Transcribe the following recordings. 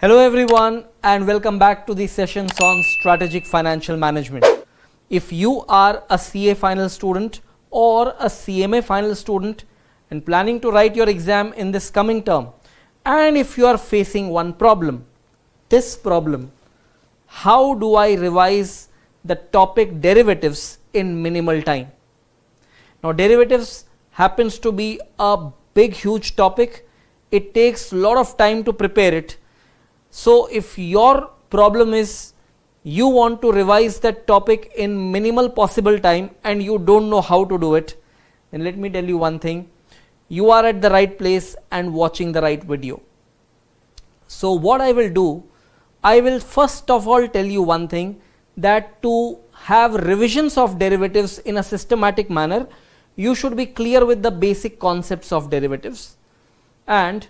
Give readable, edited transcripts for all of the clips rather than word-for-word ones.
Hello everyone and welcome back to the sessions on strategic financial management. If you are a CA final student or a CMA final student and planning to write your exam in this coming term, and if you are facing one problem, this problem, how do I revise the topic derivatives in minimal time? Now derivatives happens to be a big huge topic. It takes a lot of time to prepare it. So if your problem is you want to revise that topic in minimal possible time and you don't know how to do it, then let me tell you one thing, you are at the right place and watching the right video. So what I will do, I will first of all tell you one thing, that to have revisions of derivatives in a systematic manner, you should be clear with the basic concepts of derivatives. And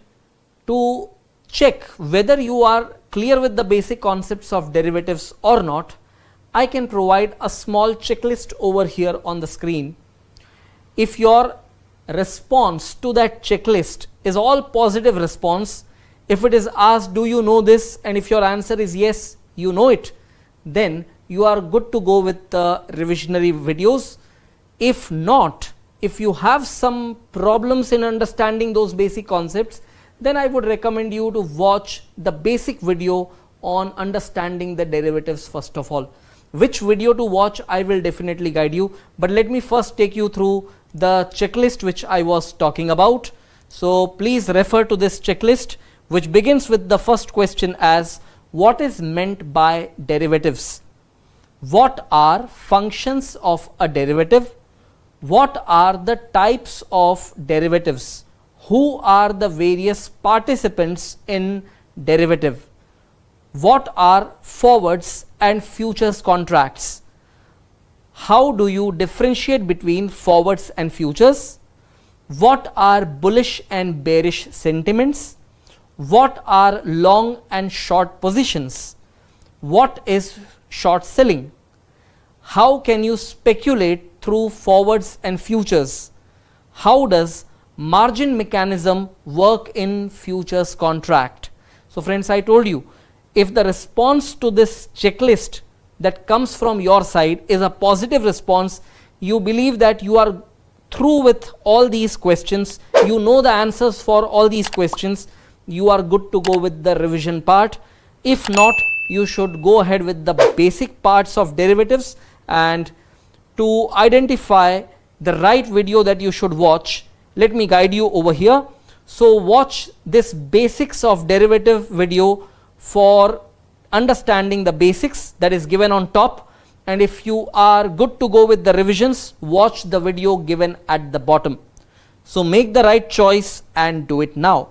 to check whether you are clear with the basic concepts of derivatives or not, I can provide a small checklist over here on the screen. If your response to that checklist is all positive response, if it is asked do you know this, and if your answer is yes, you know it, then you are good to go with the revisionary videos. If not, if you have some problems in understanding those basic concepts, then I would recommend you to watch the basic video on understanding the derivatives first of all. Which video to watch, I will definitely guide you, but let me first take you through the checklist which I was talking about. So please refer to this checklist, which begins with the first question as, what is meant by derivatives? What are functions of a derivative? What are the types of derivatives? Who are the various participants in derivative? What are forwards and futures contracts? How do you differentiate between forwards and futures? What are bullish and bearish sentiments? What are long and short positions? What is short selling? How can you speculate through forwards and futures? How does margin mechanism work in futures contract? So friends, I told you, if the response to this checklist that comes from your side is a positive response, you believe that you are through with all these questions, you know the answers for all these questions, you are good to go with the revision part. If not, you should go ahead with the basic parts of derivatives. And to identify the right video that you should watch, let me guide you over here. So watch this basics of derivative video for understanding the basics that is given on top, and if you are good to go with the revisions, watch the video given at the bottom. So make the right choice and do it now.